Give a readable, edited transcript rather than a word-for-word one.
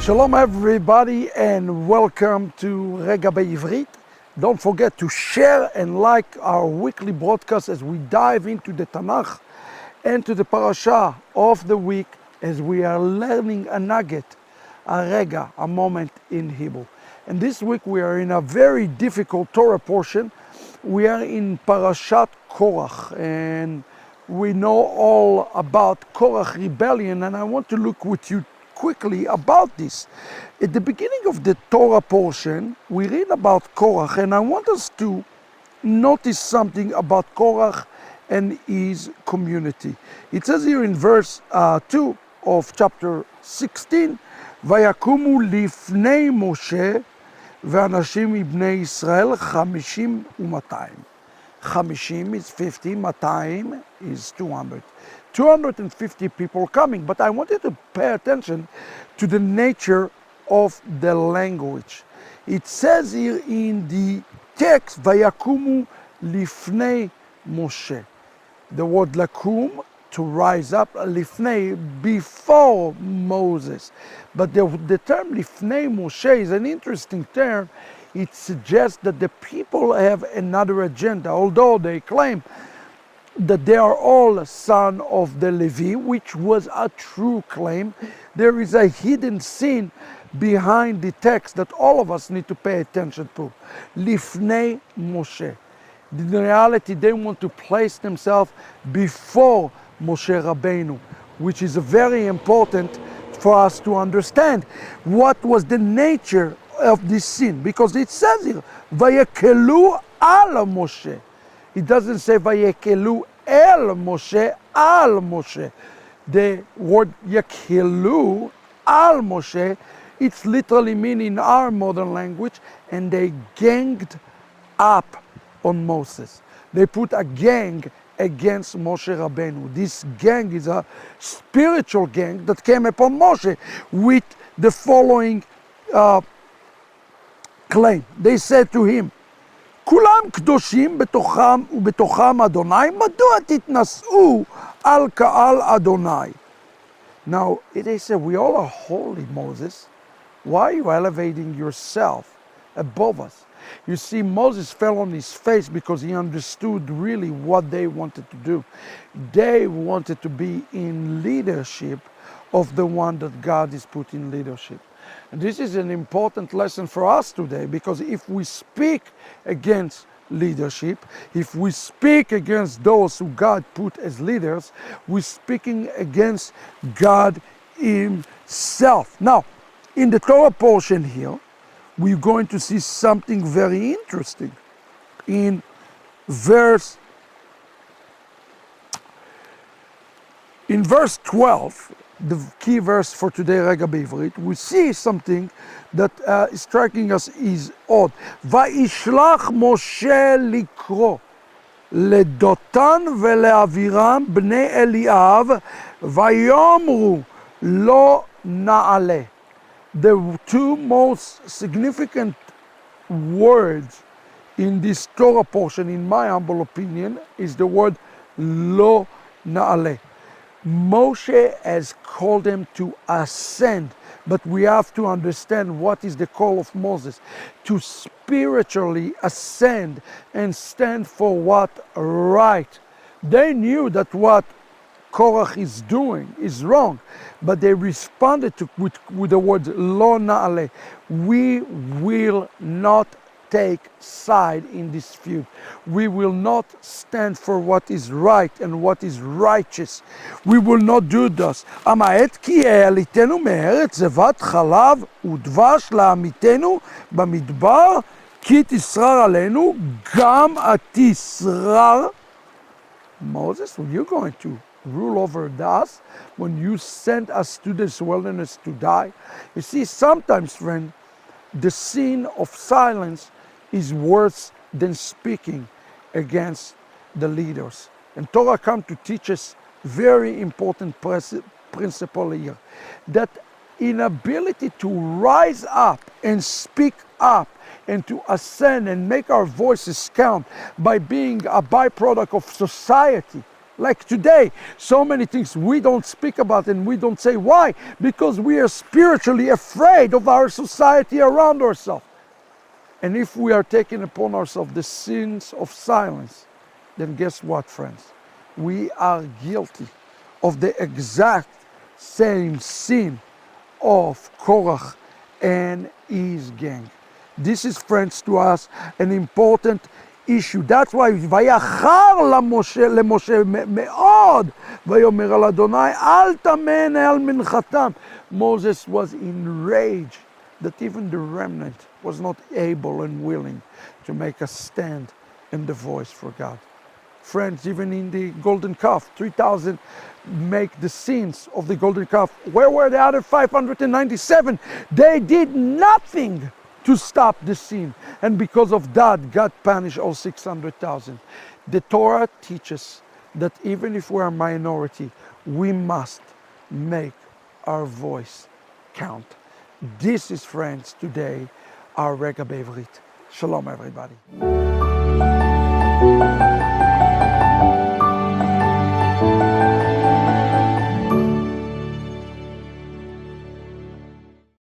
Shalom everybody and welcome to Rega בעברית. Don't forget to share and like our weekly broadcast as we dive into the Tanakh and to the parasha of the week as we are learning a nugget, a Rega, a moment in Hebrew. And this week we are in a very difficult Torah portion. We are in Parashat Kóraj, and we know all about Kóraj rebellion, and I want to look with you quickly about this. At the beginning of the Torah portion, we read about Kóraj, and I want us to notice something about Kóraj and his community. It says here in verse 2 of chapter 16, ויקומו לפני משה ואנשים מבני ישראל 50 ו200. 50 is 50, 200 is 200. 250 people coming, but I wanted to pay attention to the nature of the language. It says here in the text, ויקומו לפני משה. The word lakum, to rise up, lifnei, before Moses. But the term lifnei Moshe is an interesting term. It suggests that the people have another agenda, although they claim that they are all son of the Levi, which was a true claim. There is a hidden sin behind the text that all of us need to pay attention to. Lifnei Moshe. In reality, they want to place themselves before Moshe Rabbeinu, which is very important for us to understand what was the nature of this sin, because it says here, vayekelu al Moshe. It doesn't say vayekelu el Moshe, al Moshe. The word yakelu al Moshe, it's literally meaning in our modern language, and they ganged up on Moses. They put a gang against Moshe Rabbeinu. This gang is a spiritual gang that came upon Moshe with the following claim. They said to him, כולם קדושים בתוכם ובתוכם אדוני, מדוע תתנשאו על קהל אדוני? Now, they said, we all are holy, Moses. Why are you elevating yourself above us? You see, Moses fell on his face because he understood really what they wanted to do. They wanted to be in leadership of the one that God is put in leadership. And this is an important lesson for us today, because if we speak against leadership, if we speak against those who God put as leaders, we're speaking against God himself. Now, in the Torah portion here, we're going to see something very interesting. In verse 12, the key verse for today, Rega בעברית, we see something that is striking us is odd. וישלח משה לקרוא לדותן ולאבירם בני אליאב ויאמרו לא נעלה. The two most significant words in this Torah portion, in my humble opinion, is the word lo na'aleh. Moshe has called them to ascend, but we have to understand what is the call of Moses, to spiritually ascend and stand for what right. They knew that what Kóraj is doing is wrong, but they responded with the word lo na'aleh. We will not take side in this feud. We will not stand for what is right and what is righteous. We will not do this. המעט כי העליתנו מארץ זבת חלב ודבש לעמיתנו במדבר, כי תשרר עלינו, גם התשרר. Moses, you're going to rule over us when you send us to this wilderness to die? You see, sometimes, friend, the sin of silence is worse than speaking against the leaders. And Torah comes to teach us very important principle here, that inability to rise up and speak up and to ascend and make our voices count by being a byproduct of society Like today, so many things we don't speak about and we don't say. Why? Because we are spiritually afraid of our society around ourselves. And if we are taking upon ourselves the sins of silence, then guess what, friends? We are guilty of the exact same sin of Kóraj and his gang. This is, friends, to us an important issue. That's why ויחר למשה מאוד ויאמר אל אדוני אל תמן על מנחתם. Moses was enraged that even the remnant was not able and willing to make a stand in the voice for God. Friends, even in the golden calf, 3,000 make the sins of the golden calf. Where were the other 597? They did nothing to stop the sin. And because of that, God punished all 600,000. The Torah teaches that even if we're a minority, we must make our voice count. This is, friends, today our Rega בעברית. Shalom, everybody.